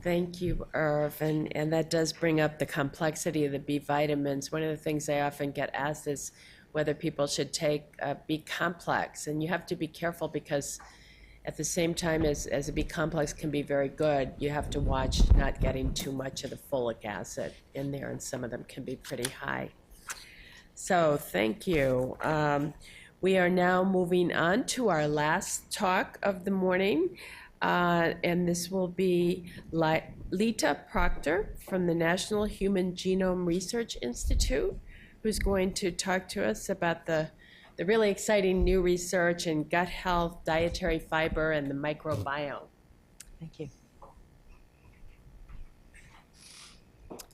Thank you, Irv. And that does bring up the complexity of the B vitamins. One of the things I often get asked is whether people should take B complex. And you have to be careful because at the same time as a B complex can be very good, you have to watch not getting too much of the folic acid in there, and some of them can be pretty high. So thank you. We are now moving on to our last talk of the morning. And this will be Lita Proctor from the National Human Genome Research Institute, who's going to talk to us about the really exciting new research in gut health, dietary fiber, and the microbiome. Thank you.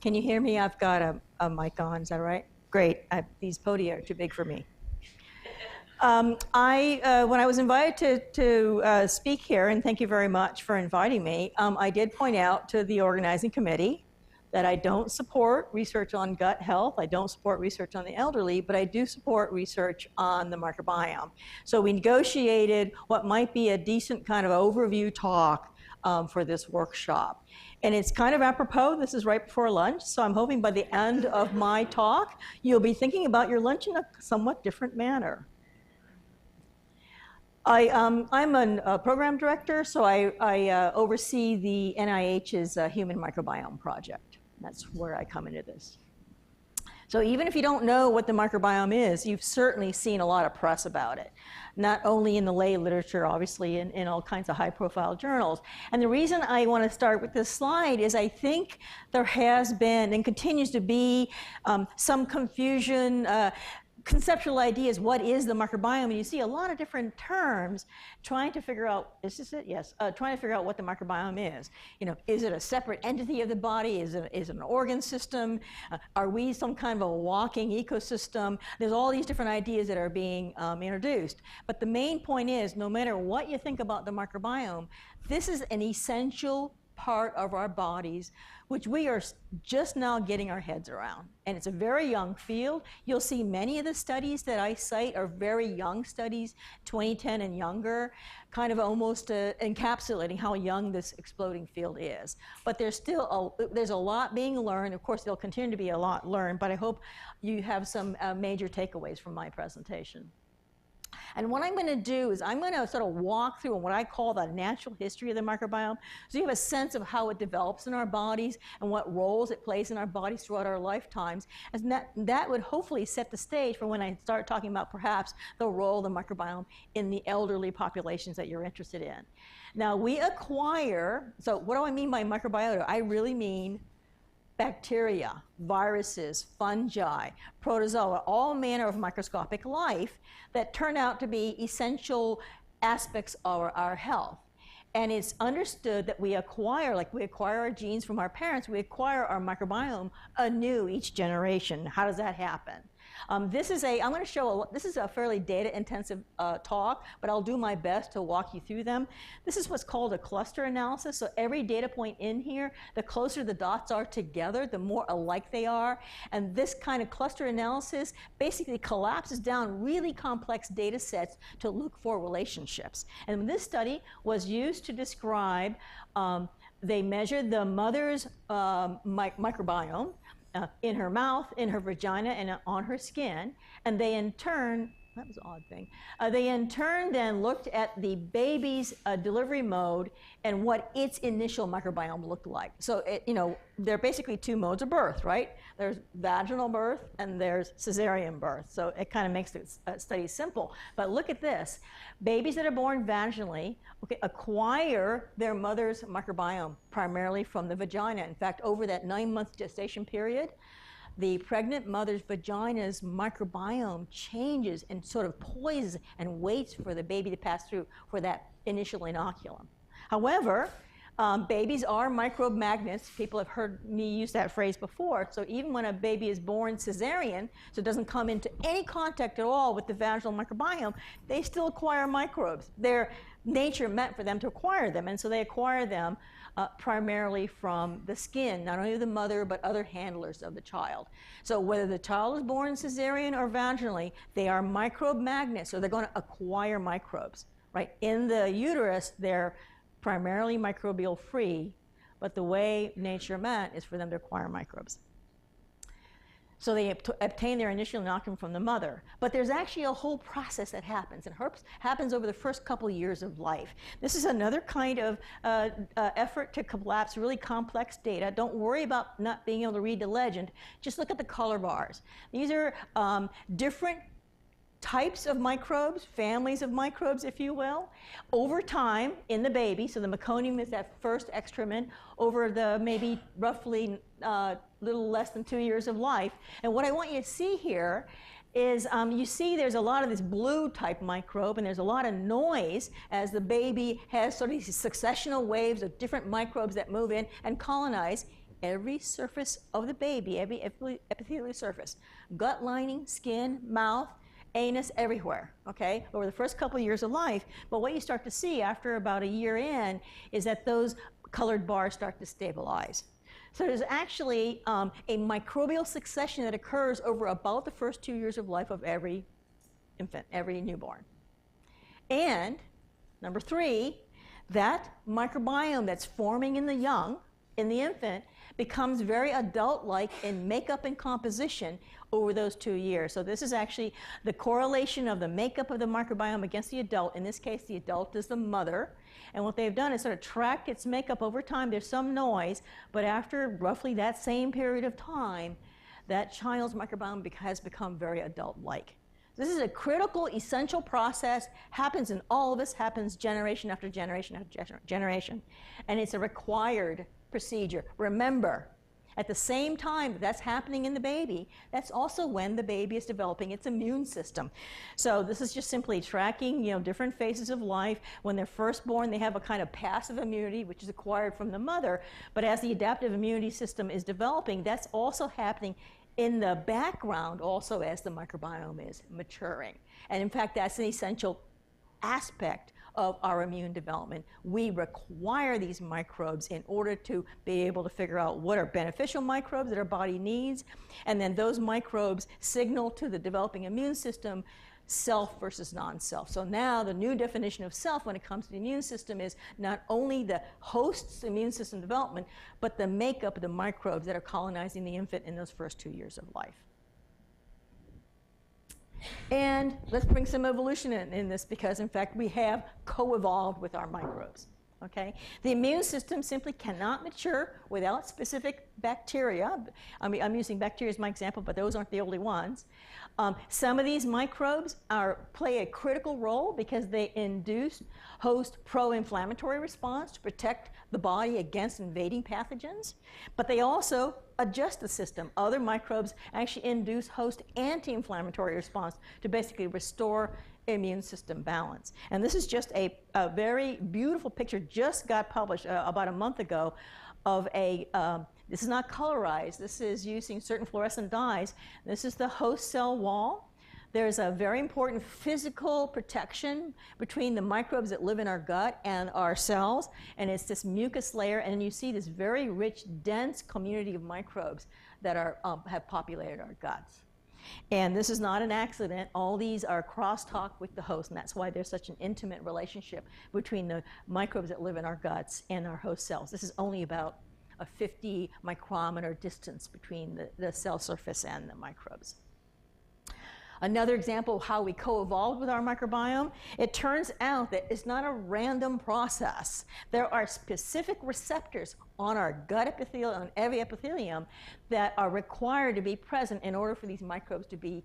Can you hear me? I've got a mic on, is that right? Great, these podia are too big for me. When I was invited to speak here, and thank you very much for inviting me, I did point out to the organizing committee that I don't support research on gut health, I don't support research on the elderly, but I do support research on the microbiome. So we negotiated what might be a decent kind of overview talk for this workshop. And it's kind of apropos, this is right before lunch, so I'm hoping by the end of my talk, you'll be thinking about your lunch in a somewhat different manner. I'm a program director, so I oversee the NIH's Human Microbiome Project. That's where I come into this. So even if you don't know what the microbiome is, you've certainly seen a lot of press about it, not only in the lay literature, obviously, in all kinds of high-profile journals. And the reason I want to start with this slide is I think there has been and continues to be some confusion, conceptual ideas, what is the microbiome? And you see a lot of different terms trying to figure out, is this it? Yes, trying to figure out what the microbiome is. You know, is it a separate entity of the body? Is it an organ system? Are we some kind of a walking ecosystem? There's all these different ideas that are being introduced. But the main point is, no matter what you think about the microbiome, this is an essential part of our bodies, which we are just now getting our heads around. And it's a very young field. You'll see many of the studies that I cite are very young studies, 2010 and younger, kind of almost encapsulating how young this exploding field is. But there's still there's a lot being learned. Of course, there'll continue to be a lot learned, but I hope you have some major takeaways from my presentation. And what I'm going to do is I'm going to sort of walk through what I call the natural history of the microbiome, so you have a sense of how it develops in our bodies and what roles it plays in our bodies throughout our lifetimes. And that would hopefully set the stage for when I start talking about perhaps the role of the microbiome in the elderly populations that you're interested in. Now, we acquire, so what do I mean by microbiota? I really mean bacteria, viruses, fungi, protozoa, all manner of microscopic life that turn out to be essential aspects of our health. And it's understood that we acquire, like we acquire our genes from our parents, we acquire our microbiome anew each generation. How does that happen? I'm going to show, this is a fairly data-intensive talk, but I'll do my best to walk you through them. This is what's called a cluster analysis. So every data point in here, the closer the dots are together, the more alike they are. And this kind of cluster analysis basically collapses down really complex data sets to look for relationships. And this study was used to describe, they measured the mother's microbiome, in her mouth, in her vagina, and on her skin, and they in turn, that was an odd thing, they in turn then looked at the baby's delivery mode and what its initial microbiome looked like. So, there are basically two modes of birth, right? There's vaginal birth and there's cesarean birth. So it kind of makes the study simple. But look at this. Babies that are born vaginally acquire their mother's microbiome primarily from the vagina. In fact, over that 9-month gestation period, the pregnant mother's vagina's microbiome changes and sort of poises and waits for the baby to pass through for that initial inoculum. However, babies are microbe magnets. People have heard me use that phrase before. So even when a baby is born cesarean, so it doesn't come into any contact at all with the vaginal microbiome, they still acquire microbes. Their nature meant for them to acquire them, and so they acquire them primarily from the skin, not only of the mother, but other handlers of the child. So whether the child is born cesarean or vaginally, they are microbe magnets, so they're going to acquire microbes, right? In the uterus, they're primarily microbial free, but the way nature meant is for them to acquire microbes. So they obtain their initial inoculum from the mother. But there's actually a whole process that happens, and happens over the first couple of years of life. This is another kind of effort to collapse really complex data. Don't worry about not being able to read the legend. Just look at the color bars. These are different types of microbes, families of microbes, if you will, over time in the baby. So the meconium is that first excrement over the maybe roughly little less than 2 years of life. And what I want you to see here is you see there's a lot of this blue type microbe, and there's a lot of noise as the baby has sort of these successional waves of different microbes that move in and colonize every surface of the baby, every epithelial surface, gut lining, skin, mouth, anus, everywhere, okay, over the first couple of years of life. But what you start to see after about a year in is that those colored bars start to stabilize. So there's actually a microbial succession that occurs over about the first 2 years of life of every infant, every newborn. And number 3, that microbiome that's forming in the young, in the infant, becomes very adult-like in makeup and composition over those 2 years. So this is actually the correlation of the makeup of the microbiome against the adult. In this case, the adult is the mother. And what they've done is sort of tracked its makeup over time. There's some noise, but after roughly that same period of time, that child's microbiome has become very adult-like. This is a critical, essential process, happens in all of us, happens generation after generation after generation. And it's a required procedure. Remember, at the same time that's happening in the baby, that's also when the baby is developing its immune system. So this is just simply tracking, different phases of life. When they're first born, they have a kind of passive immunity, which is acquired from the mother. But as the adaptive immunity system is developing, that's also happening in the background also as the microbiome is maturing. And in fact, that's an essential aspect of our immune development. We require these microbes in order to be able to figure out what are beneficial microbes that our body needs, and then those microbes signal to the developing immune system self versus non-self. So now the new definition of self when it comes to the immune system is not only the host's immune system development, but the makeup of the microbes that are colonizing the infant in those first 2 years of life. And let's bring some evolution in this, because in fact we have co-evolved with our microbes. Okay? The immune system simply cannot mature without specific bacteria. I'm using bacteria as my example, but those aren't the only ones. Some of these microbes play a critical role because they induce host pro-inflammatory response to protect the body against invading pathogens, but they also adjust the system. Other microbes actually induce host anti-inflammatory response to basically restore immune system balance. And this is just a very beautiful picture, just got published about a month ago, of this is not colorized, this is using certain fluorescent dyes. This is the host cell wall. There's a very important physical protection between the microbes that live in our gut and our cells, and it's this mucus layer, and you see this very rich, dense community of microbes that have populated our guts. And this is not an accident. All these are crosstalk with the host, and that's why there's such an intimate relationship between the microbes that live in our guts and our host cells. This is only about a 50 micrometer distance between the cell surface and the microbes. Another example of how we co-evolved with our microbiome, it turns out that it's not a random process. There are specific receptors on our gut epithelium, on every epithelium, that are required to be present in order for these microbes to be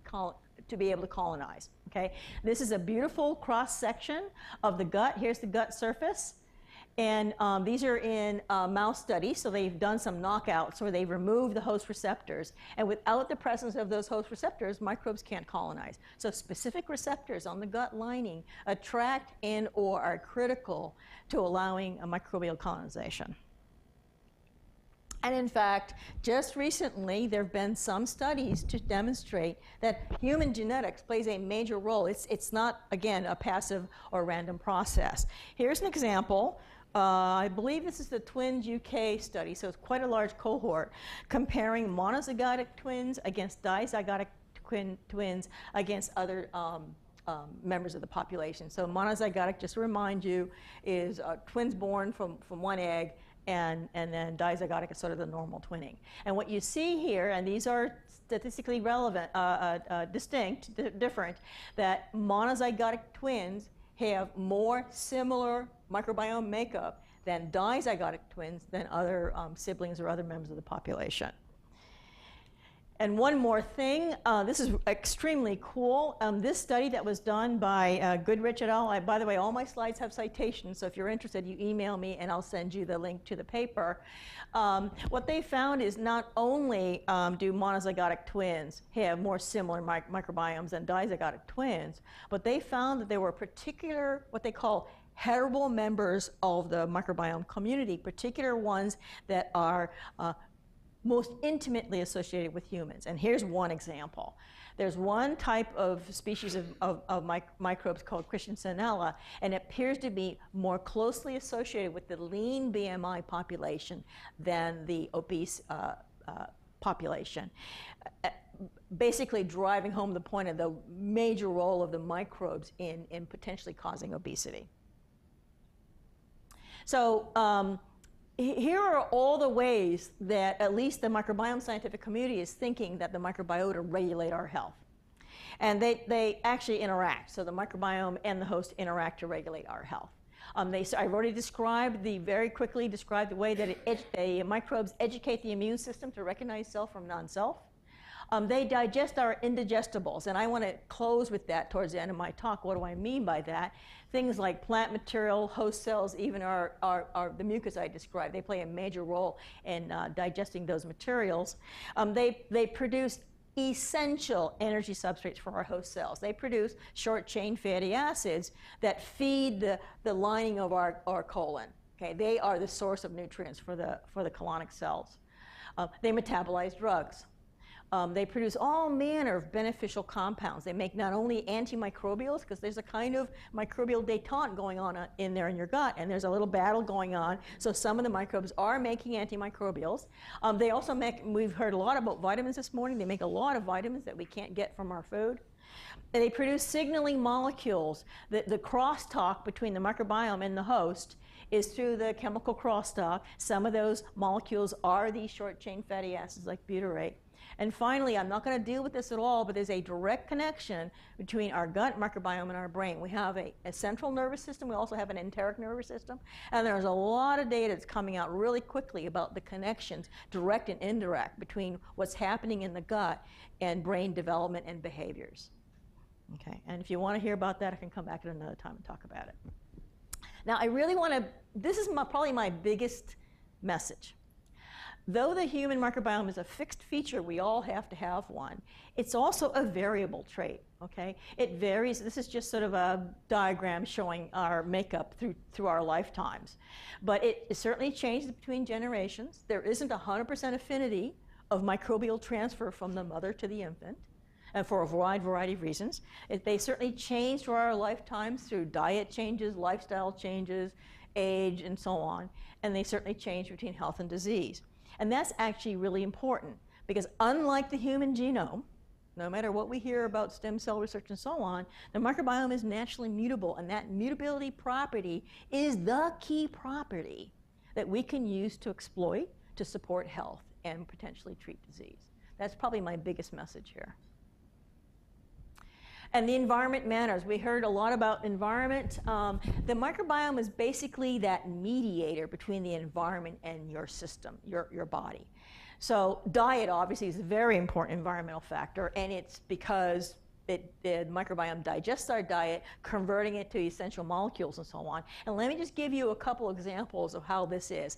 able to colonize. Okay? This is a beautiful cross-section of the gut. Here's the gut surface. And these are in mouse studies, so they've done some knockouts where they've removed the host receptors. And without the presence of those host receptors, microbes can't colonize. So specific receptors on the gut lining attract and or are critical to allowing a microbial colonization. And in fact, just recently, there have been some studies to demonstrate that human genetics plays a major role. It's not, again, a passive or random process. Here's an example. I believe this is the Twins UK study, so it's quite a large cohort, comparing monozygotic twins against dizygotic twins against other members of the population. So monozygotic, just to remind you, is twins born from one egg, and then dizygotic is sort of the normal twinning. And what you see here, and these are statistically relevant, different, that monozygotic twins have more similar microbiome makeup than dizygotic twins than other siblings or other members of the population. And one more thing, this is extremely cool. This study that was done by Goodrich et al. By the way, all my slides have citations, so if you're interested, you email me and I'll send you the link to the paper. What they found is not only do monozygotic twins have more similar microbiomes than dizygotic twins, but they found that there were particular, what they call heritable members of the microbiome community, particular ones that are most intimately associated with humans. And here's one example. There's one type of species of microbes called Christensenella, and it appears to be more closely associated with the lean BMI population than the obese population. Basically driving home the point of the major role of the microbes in potentially causing obesity. So, here are all the ways that at least the microbiome scientific community is thinking that the microbiota regulate our health. And they actually interact. So the microbiome and the host interact to regulate our health. I've already very quickly described the way that the microbes educate the immune system to recognize self from non-self. They digest our indigestibles, and I want to close with that towards the end of my talk. What do I mean by that? Things like plant material, host cells, even the mucus I described, they play a major role in digesting those materials. They produce essential energy substrates for our host cells. They produce short-chain fatty acids that feed the lining of our colon. Okay, they are the source of nutrients for the colonic cells. They metabolize drugs. They produce all manner of beneficial compounds. They make not only antimicrobials, because there's a kind of microbial detente going on in there in your gut, and there's a little battle going on. So some of the microbes are making antimicrobials. They also we've heard a lot about vitamins this morning. They make a lot of vitamins that we can't get from our food. And they produce signaling molecules. The crosstalk between the microbiome and the host is through the chemical crosstalk. Some of those molecules are these short-chain fatty acids like butyrate. And finally, I'm not going to deal with this at all, but there's a direct connection between our gut microbiome and our brain. We have a central nervous system. We also have an enteric nervous system. And there's a lot of data that's coming out really quickly about the connections, direct and indirect, between what's happening in the gut and brain development and behaviors. Okay, and if you want to hear about that, I can come back at another time and talk about it. Now, I really want to, this is probably my biggest message. Though the human microbiome is a fixed feature, we all have to have one, it's also a variable trait, okay? It varies. This is just sort of a diagram showing our makeup through our lifetimes. But it certainly changes between generations. There isn't 100% affinity of microbial transfer from the mother to the infant, and for a wide variety of reasons. They certainly change through our lifetimes through diet changes, lifestyle changes, age, and so on. And they certainly change between health and disease. And that's actually really important, because unlike the human genome, no matter what we hear about stem cell research and so on, the microbiome is naturally mutable, and that mutability property is the key property that we can use to exploit to support health and potentially treat disease. That's probably my biggest message here. And the environment matters. We heard a lot about environment. The microbiome is basically that mediator between the environment and your system, your body. So diet obviously is a very important environmental factor, and it's because the microbiome digests our diet, converting it to essential molecules and so on. And let me just give you a couple examples of how this is,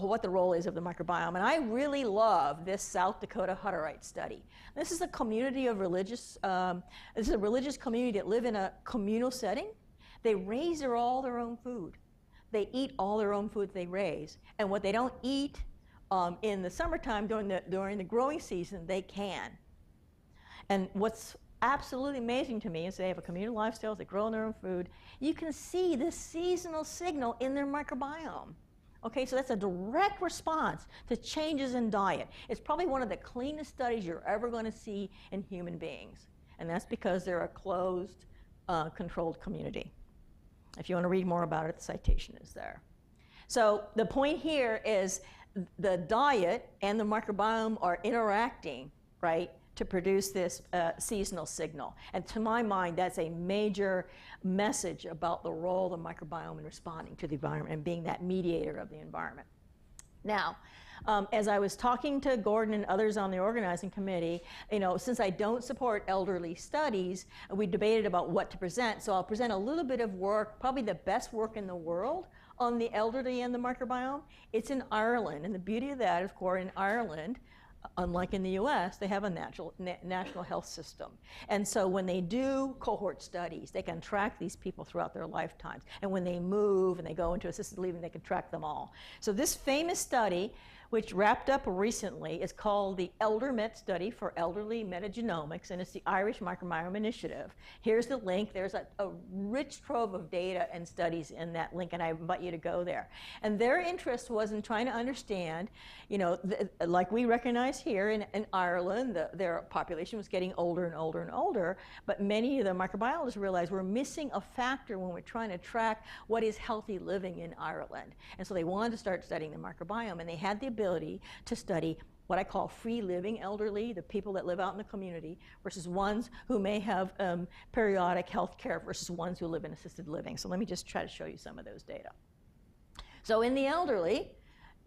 what the role is of the microbiome. And I really love this South Dakota Hutterite study. This is a community of religious, this is a religious community that live in a communal setting. They raise all their own food. They eat all their own food they raise. And what they don't eat in the summertime during the growing season, they can. And what's absolutely amazing to me is they have a communal lifestyle, they grow their own food. You can see this seasonal signal in their microbiome. Okay, so that's a direct response to changes in diet. It's probably one of the cleanest studies you're ever going to see in human beings. And that's because they're a closed, controlled community. If you want to read more about it, the citation is there. So the point here is the diet and the microbiome are interacting, right, to produce this seasonal signal. And to my mind, that's a major message about the role of the microbiome in responding to the environment and being that mediator of the environment. Now, as I was talking to Gordon and others on the organizing committee, since I don't support elderly studies, we debated about what to present. So I'll present a little bit of work, probably the best work in the world on the elderly and the microbiome. It's in Ireland, and the beauty of that, of course, in Ireland, unlike in the US, they have a national health system. And so when they do cohort studies, they can track these people throughout their lifetimes. And when they move and they go into assisted living, they can track them all. So this famous study, which wrapped up recently, is called the ElderMet Study for Elderly Metagenomics, and it's the Irish Microbiome Initiative. Here's the link. There's a rich trove of data and studies in that link, and I invite you to go there. And their interest was in trying to understand, like we recognize here in Ireland, their population was getting older and older and older, but many of the microbiologists realized we're missing a factor when we're trying to track what is healthy living in Ireland. And so they wanted to start studying the microbiome, and they had the ability to study what I call free living elderly, the people that live out in the community, versus ones who may have periodic health care versus ones who live in assisted living. So let me just try to show you some of those data. So in the elderly,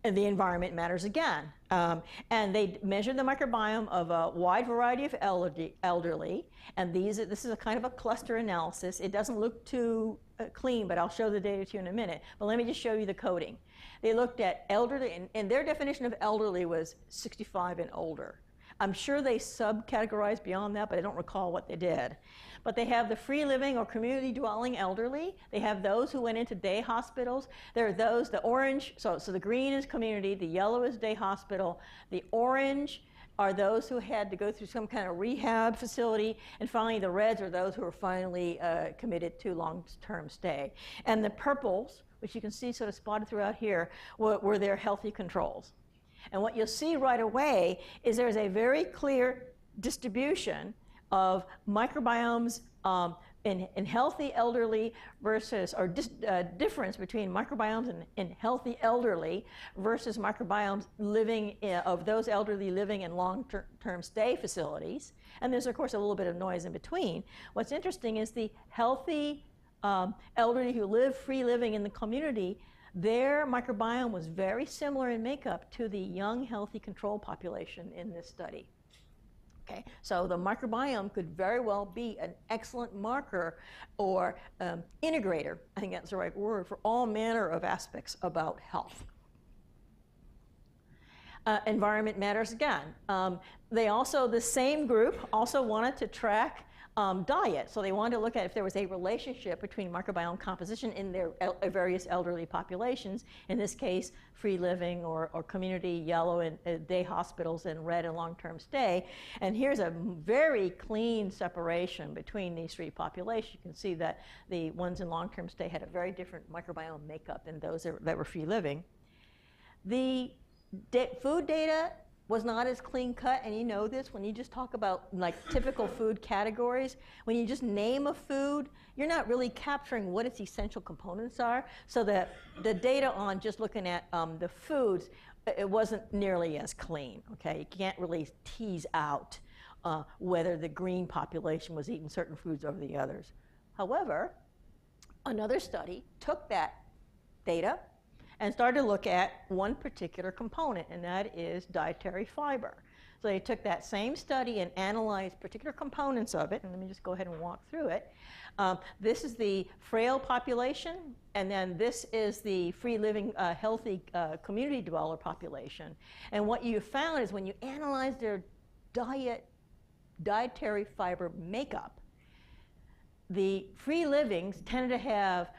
the environment matters again. And they measured the microbiome of a wide variety of elderly, and this is a kind of a cluster analysis. It doesn't look too clean, but I'll show the data to you in a minute. But let me just show you the coding. They looked at elderly, and their definition of elderly was 65 and older. I'm sure they subcategorized beyond that, but I don't recall what they did. But they have the free living or community dwelling elderly. They have those who went into day hospitals. There are those, the orange, so the green is community, the yellow is day hospital, the orange are those who had to go through some kind of rehab facility, and finally the reds are those who are finally committed to long-term stay. And the purples, which you can see sort of spotted throughout here, were their healthy controls. And what you'll see right away is there's a very clear distribution of microbiomes in healthy elderly versus, or difference between microbiomes in healthy elderly versus microbiomes living of those elderly living in long-term stay facilities. And there's, of course, a little bit of noise in between. What's interesting is the healthy elderly who live free living in the community, their microbiome was very similar in makeup to the young, healthy control population in this study. Okay, so the microbiome could very well be an excellent marker or integrator, I think that's the right word, for all manner of aspects about health. Environment matters again. The same group also wanted to track diet. So they wanted to look at if there was a relationship between microbiome composition in their various elderly populations, in this case, free living or community yellow and day hospitals and red and long-term stay. And here's a very clean separation between these three populations. You can see that the ones in long-term stay had a very different microbiome makeup than those that were free living. The food data was not as clean cut, and you know this when you just talk about like typical food categories. When you just name a food, you're not really capturing what its essential components are. So that the data on just looking at the foods, it wasn't nearly as clean. Okay, you can't really tease out whether the green population was eating certain foods over the others. However, another study took that data and started to look at one particular component, and that is dietary fiber. So they took that same study and analyzed particular components of it, and let me just go ahead and walk through it. This is the frail population, and then this is the free living, healthy community dweller population. And what you found is when you analyze their dietary fiber makeup, the free livings tended to have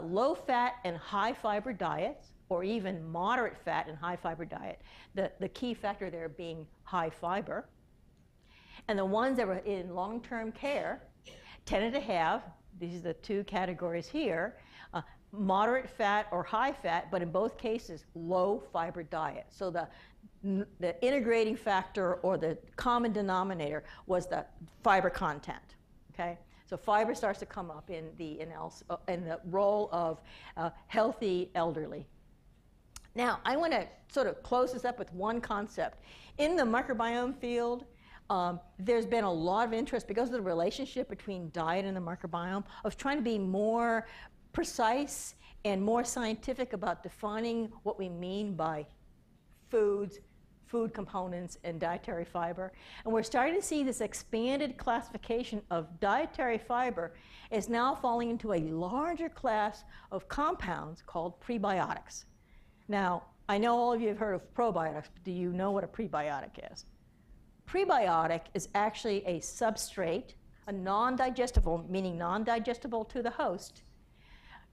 low fat and high fiber diets, or even moderate fat and high fiber diet. The key factor there being high fiber. And the ones that were in long-term care tended to have, these are the two categories here, moderate fat or high fat, but in both cases, low fiber diet. So the integrating factor or the common denominator was the fiber content, okay? So fiber starts to come up in the role of healthy elderly. Now, I want to sort of close this up with one concept. In the microbiome field, there's been a lot of interest because of the relationship between diet and the microbiome of trying to be more precise and more scientific about defining what we mean by foods, food components, and dietary fiber. And we're starting to see this expanded classification of dietary fiber is now falling into a larger class of compounds called prebiotics. Now, I know all of you have heard of probiotics, but do you know what a prebiotic is? Prebiotic is actually a substrate, a non-digestible, meaning non-digestible to the host,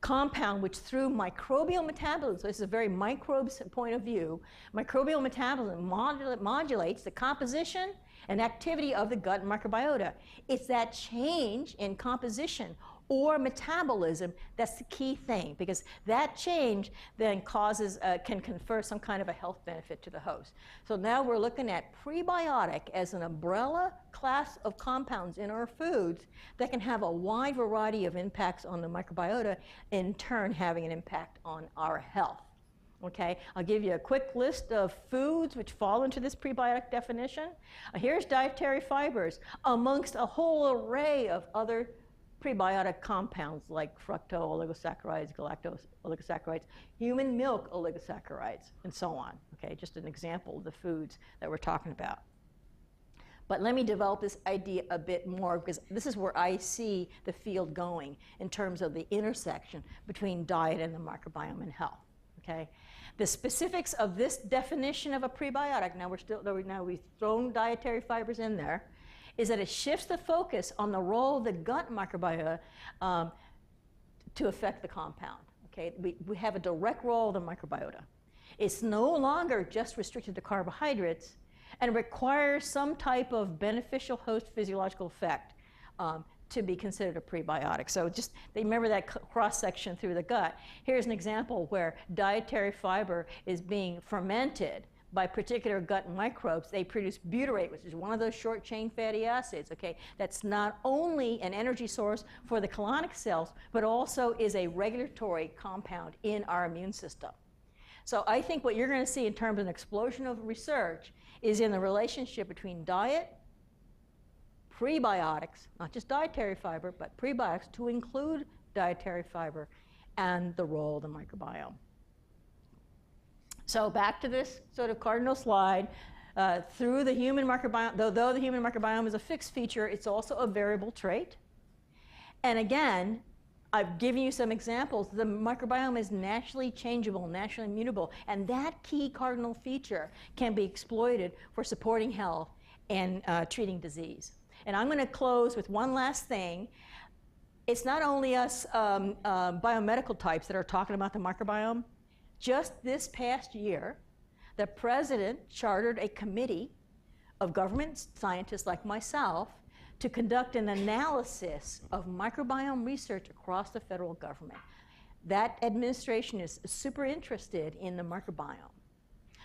compound which through microbial metabolism, so this is a very microbes point of view, microbial metabolism modulates the composition and activity of the gut microbiota. It's that change in composition or metabolism that's the key thing, because that change then causes, can confer some kind of a health benefit to the host. So now we're looking at prebiotic as an umbrella class of compounds in our foods that can have a wide variety of impacts on the microbiota, in turn having an impact on our health. Okay, I'll give you a quick list of foods which fall into this prebiotic definition. Here's dietary fibers amongst a whole array of other prebiotic compounds like fructooligosaccharides, galactose oligosaccharides, human milk oligosaccharides, and so on. Okay, just an example of the foods that we're talking about. But let me develop this idea a bit more, because this is where I see the field going in terms of the intersection between diet and the microbiome and health. Okay, the specifics of this definition of a prebiotic, now we've thrown dietary fibers in there, is that it shifts the focus on the role of the gut microbiota to affect the compound. Okay, we have a direct role of the microbiota. It's no longer just restricted to carbohydrates, and requires some type of beneficial host physiological effect to be considered a prebiotic. So just remember that cross-section through the gut. Here's an example where dietary fiber is being fermented by particular gut microbes. They produce butyrate, which is one of those short-chain fatty acids, okay? That's not only an energy source for the colonic cells, but also is a regulatory compound in our immune system. So I think what you're going to see in terms of an explosion of research is in the relationship between diet, prebiotics, not just dietary fiber, but prebiotics to include dietary fiber, and the role of the microbiome. So back to this sort of cardinal slide, through the human microbiome, though the human microbiome is a fixed feature, it's also a variable trait. And again, I've given you some examples. The microbiome is naturally changeable, naturally mutable, and that key cardinal feature can be exploited for supporting health and treating disease. And I'm going to close with one last thing. It's not only us biomedical types that are talking about the microbiome. Just this past year, the president chartered a committee of government scientists like myself to conduct an analysis of microbiome research across the federal government. That administration is super interested in the microbiome,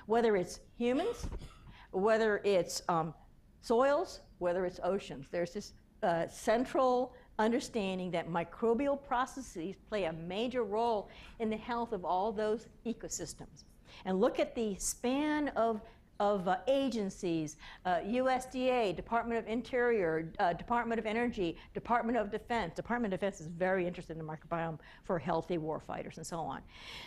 whether it's humans, whether it's soils, whether it's oceans. There's this central understanding that microbial processes play a major role in the health of all those ecosystems. And look at the span of agencies, USDA, Department of Interior, Department of Energy, Department of Defense. Department of Defense is very interested in the microbiome for healthy warfighters and so on.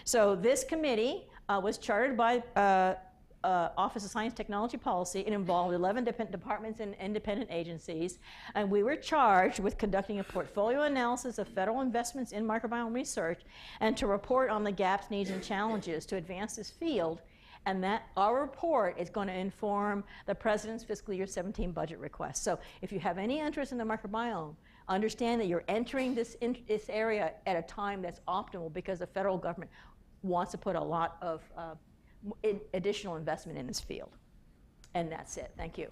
So this committee was chartered by Office of Science Technology Policy. It involved 11 different departments and independent agencies, and we were charged with conducting a portfolio analysis of federal investments in microbiome research and to report on the gaps, needs, and challenges to advance this field. And that our report is going to inform the President's fiscal year 17 budget request. So if you have any interest in the microbiome, understand that you're entering this area at a time that's optimal because the federal government wants to put a lot of additional investment in this field. And that's it. Thank you.